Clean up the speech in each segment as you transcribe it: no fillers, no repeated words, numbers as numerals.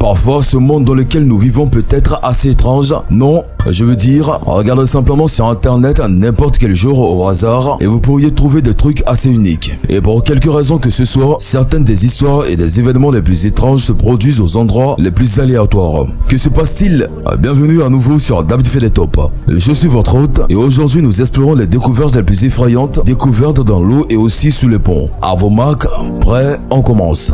Parfois, ce monde dans lequel nous vivons peut être assez étrange. Non, je veux dire, regardez simplement sur internet n'importe quel jour au hasard et vous pourriez trouver des trucs assez uniques. Et pour quelque raison que ce soit, certaines des histoires et des événements les plus étranges se produisent aux endroits les plus aléatoires. Que se passe-t-il? Bienvenue à nouveau sur David fait des tops. Je suis votre hôte et aujourd'hui nous explorons les découvertes les plus effrayantes découvertes dans l'eau et aussi sous les ponts. À vos marques, prêts, on commence.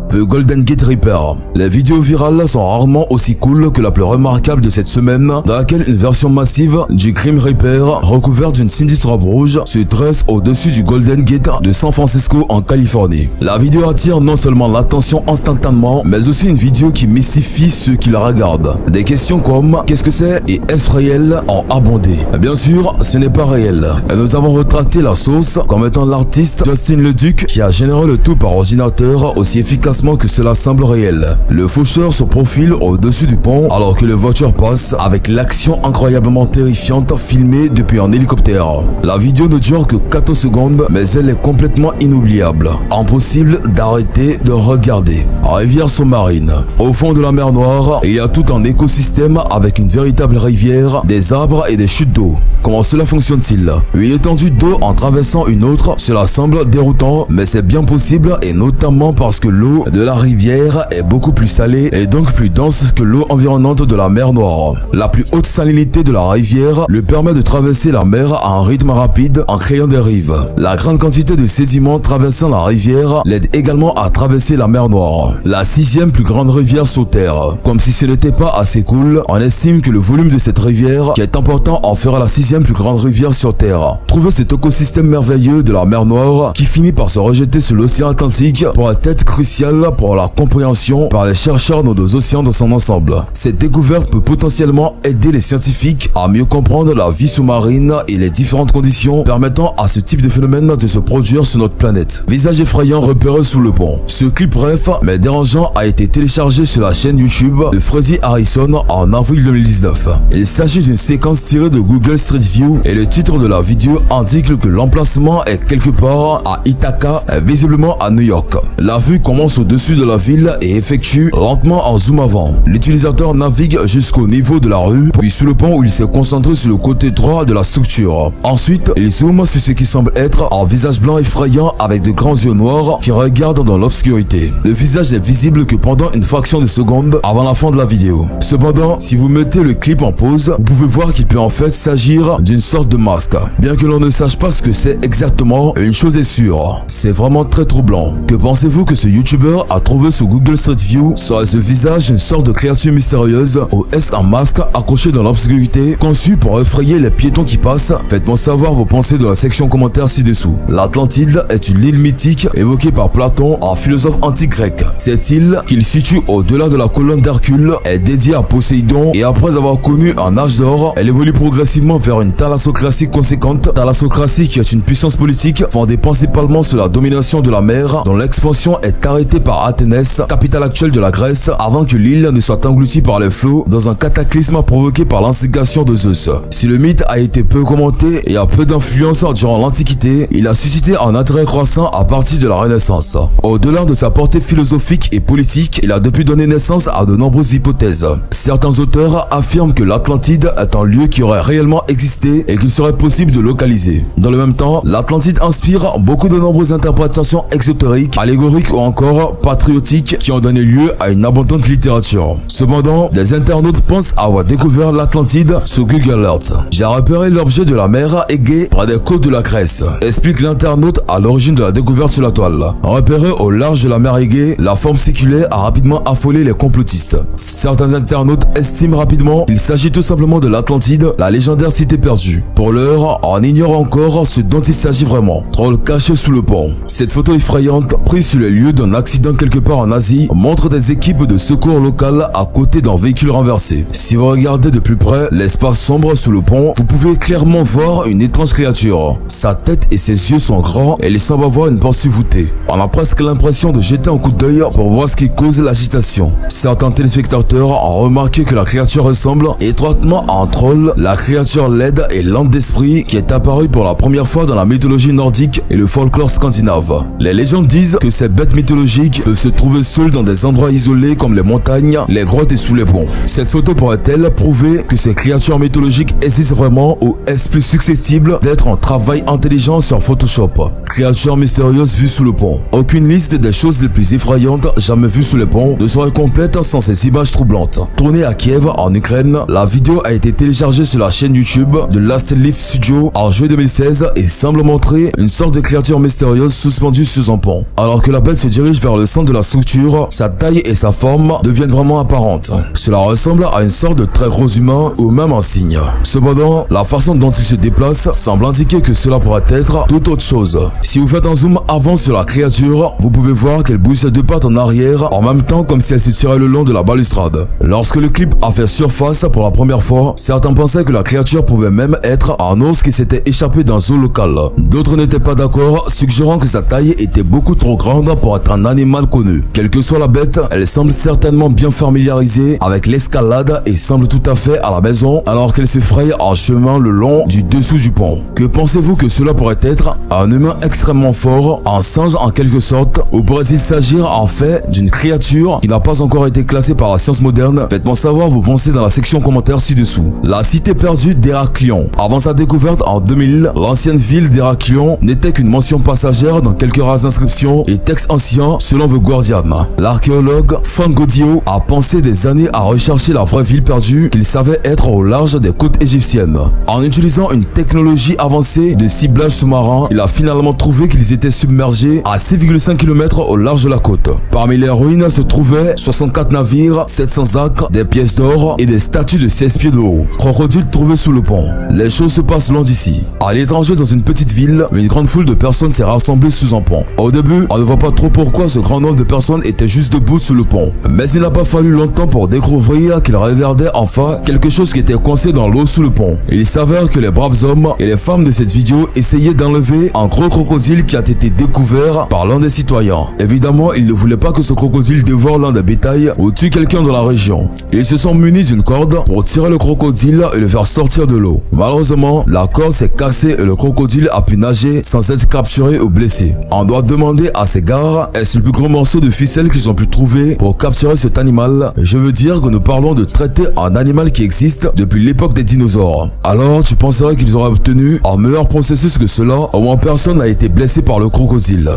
The Golden Gate Reaper. Les vidéos virales sont rarement aussi cool que la plus remarquable de cette semaine, dans laquelle une version massive du Grim Reaper, recouverte d'une sinistre robe rouge, se dresse au-dessus du Golden Gate de San Francisco en Californie. La vidéo attire non seulement l'attention instantanément, mais aussi une vidéo qui mystifie ceux qui la regardent. Des questions comme « Qu'est-ce que c'est » et « Est-ce réel » ont abondé. Bien sûr, ce n'est pas réel. Et nous avons retracté la source comme étant l'artiste Justin Leduc qui a généré le tout par ordinateur aussi efficacement que cela semble réel. Le faucheur se profile au-dessus du pont alors que les voitures passent avec l'action incroyablement terrifiante filmée depuis un hélicoptère. La vidéo ne dure que 14 secondes mais elle est complètement inoubliable. Impossible d'arrêter de regarder. Rivière sous-marine. Au fond de la mer Noire, il y a tout un écosystème avec une véritable rivière, des arbres et des chutes d'eau. Comment cela fonctionne-t-il? Une étendue d'eau en traversant une autre, cela semble déroutant, mais c'est bien possible et notamment parce que l'eau de la rivière est beaucoup plus salée et donc plus dense que l'eau environnante de la mer Noire. La plus haute salinité de la rivière lui permet de traverser la mer à un rythme rapide en créant des rives. La grande quantité de sédiments traversant la rivière l'aide également à traverser la mer Noire. La 6e plus grande rivière sur Terre. Comme si ce n'était pas assez cool, on estime que le volume de cette rivière, qui est important, en fera la 6e plus grande rivière sur Terre. Trouver cet écosystème merveilleux de la mer Noire qui finit par se rejeter sur l'océan Atlantique pourrait être crucial pour la compréhension par les chercheurs de nos océans dans son ensemble. Cette découverte peut potentiellement aider les scientifiques à mieux comprendre la vie sous-marine et les différentes conditions permettant à ce type de phénomène de se produire sur notre planète. Visage effrayant repéré sous le pont. Ce clip bref mais dérangeant a été téléchargé sur la chaîne YouTube de Freddy Harrison en avril 2019. Il s'agit d'une séquence tirée de Google Street View et le titre de la vidéo indique que l'emplacement est quelque part à Ithaca, visiblement à New York. La vue commence au-dessus de la ville et effectue lentement en zoom avant. L'utilisateur navigue jusqu'au niveau de la rue, puis sous le pont où il s'est concentré sur le côté droit de la structure. Ensuite, il zoome sur ce qui semble être un visage blanc effrayant avec de grands yeux noirs qui regardent dans l'obscurité. Le visage n'est visible que pendant une fraction de seconde avant la fin de la vidéo. Cependant, si vous mettez le clip en pause, vous pouvez voir qu'il peut en fait s'agir d'une sorte de masque. Bien que l'on ne sache pas ce que c'est exactement, une chose est sûre, c'est vraiment très troublant. Que pensez-vous que ce youtubeur a trouvé sur Google Street View? Serait ce visage une sorte de créature mystérieuse ou est-ce un masque accroché dans l'obscurité conçu pour effrayer les piétons qui passent? Faites-moi savoir vos pensées dans la section commentaires ci-dessous. L'Atlantide est une île mythique évoquée par Platon, un philosophe antique grec. Cette île, qu'il situe au-delà de la colonne d'Hercule, est dédiée à Poséidon et après avoir connu un âge d'or, elle évolue progressivement vers une thalassocratie conséquente. Thalassocratie qui est une puissance politique fondée principalement sur la domination de la mer dont l'expansion est arrêtée par Athènes, capitale actuelle de la Grèce, avant que l'île ne soit engloutie par les flots dans un cataclysme provoqué par l'instigation de Zeus. Si le mythe a été peu commenté et a peu d'influence durant l'Antiquité, il a suscité un intérêt croissant à partir de la Renaissance. Au-delà de sa portée philosophique et politique, il a depuis donné naissance à de nombreuses hypothèses. Certains auteurs affirment que l'Atlantide est un lieu qui aurait réellement existé et qu'il serait possible de localiser. Dans le même temps, l'Atlantide inspire beaucoup de nombreuses interprétations exotériques, allégoriques ou encore patriotiques qui ont donné lieu à une abondante littérature. Cependant, des internautes pensent avoir découvert l'Atlantide sur Google Earth. J'ai repéré l'objet de la mer Égée près des côtes de la Grèce, explique l'internaute à l'origine de la découverte sur la toile. Repéré au large de la mer Égée, la forme séculaire a rapidement affolé les complotistes. Certains internautes estiment rapidement qu'il s'agit tout simplement de l'Atlantide, la légendaire cité perdue. Pour l'heure, on ignore encore ce dont il s'agit vraiment. Troll caché sous le pont. Cette photo effrayante, prise sur les lieux d'un accident évident quelque part en Asie, montre des équipes de secours locales à côté d'un véhicule renversé. Si vous regardez de plus près l'espace sombre sous le pont, vous pouvez clairement voir une étrange créature. Sa tête et ses yeux sont grands et il semble avoir une pensée voûtée. On a presque l'impression de jeter un coup d'œil pour voir ce qui cause l'agitation. Certains téléspectateurs ont remarqué que la créature ressemble étroitement à un troll, la créature laide et lente d'esprit qui est apparue pour la première fois dans la mythologie nordique et le folklore scandinave. Les légendes disent que ces bêtes mythologiques peuvent se trouver seules dans des endroits isolés comme les montagnes, les grottes et sous les ponts. Cette photo pourrait-elle prouver que ces créatures mythologiques existent vraiment ou est-ce plus susceptible d'être un travail intelligent sur Photoshop? Créatures mystérieuses vues sous le pont. Aucune liste des choses les plus effrayantes jamais vues sous les ponts ne serait complète sans ces images troublantes. Tournée à Kiev en Ukraine, la vidéo a été téléchargée sur la chaîne YouTube de Last Leaf Studio en juillet 2016 et semble montrer une sorte de créature mystérieuse suspendue sous un pont. Alors que la bête se dirige vers le centre de la structure, sa taille et sa forme deviennent vraiment apparentes. Cela ressemble à une sorte de très gros humain ou même un cygne. Cependant, la façon dont il se déplace semble indiquer que cela pourrait être tout autre chose. Si vous faites un zoom avant sur la créature, vous pouvez voir qu'elle bouge ses deux pattes en arrière en même temps comme si elle se tirait le long de la balustrade. Lorsque le clip a fait surface pour la première fois, certains pensaient que la créature pouvait même être un ours qui s'était échappé d'un zoo local. D'autres n'étaient pas d'accord, suggérant que sa taille était beaucoup trop grande pour être un animal connu. Quelle que soit la bête, elle semble certainement bien familiarisée avec l'escalade et semble tout à fait à la maison alors qu'elle se fraye en chemin le long du dessous du pont. Que pensez-vous que cela pourrait être? Un humain extrêmement fort, un singe en quelque sorte, ou pourrait-il s'agir en fait d'une créature qui n'a pas encore été classée par la science moderne? Faites-moi savoir vos pensées dans la section commentaires ci-dessous. La cité perdue d'Héraklion. Avant sa découverte en 2000, l'ancienne ville d'Héraklion n'était qu'une mention passagère dans quelques rares inscriptions et textes anciens selon The Guardian. L'archéologue Fangodio a pensé des années à rechercher la vraie ville perdue qu'il savait être au large des côtes égyptiennes. En utilisant une technologie avancée de ciblage sous-marin, il a finalement trouvé qu'ils étaient submergés à 6,5 km au large de la côte. Parmi les ruines se trouvaient 64 navires, 700 acres, des pièces d'or et des statues de 16 pieds de haut. Crocodiles trouvés sous le pont. Les choses se passent loin d'ici. À l'étranger, dans une petite ville, une grande foule de personnes s'est rassemblée sous un pont. Au début, on ne voit pas trop pourquoi ce grand nombre de personnes étaient juste debout sous le pont. Mais il n'a pas fallu longtemps pour découvrir qu'ils regardaient enfin quelque chose qui était coincé dans l'eau sous le pont. Il s'avère que les braves hommes et les femmes de cette vidéo essayaient d'enlever un gros crocodile qui a été découvert par l'un des citoyens. Évidemment, ils ne voulaient pas que ce crocodile dévore l'un des bétails ou tue quelqu'un dans la région. Ils se sont munis d'une corde pour tirer le crocodile et le faire sortir de l'eau. Malheureusement, la corde s'est cassée et le crocodile a pu nager sans être capturé ou blessé. On doit demander à ces gars, est-ce le plus gros morceau de ficelle qu'ils ont pu trouver pour capturer cet animal? Je veux dire que nous parlons de traiter un animal qui existe depuis l'époque des dinosaures. Alors, tu penserais qu'ils auraient obtenu un meilleur processus que cela, au moins personne n'a été blessé par le crocodile.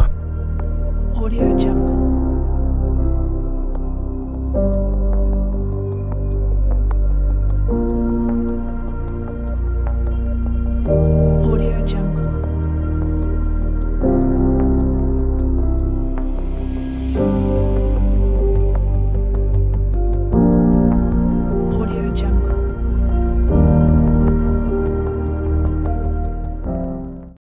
Audio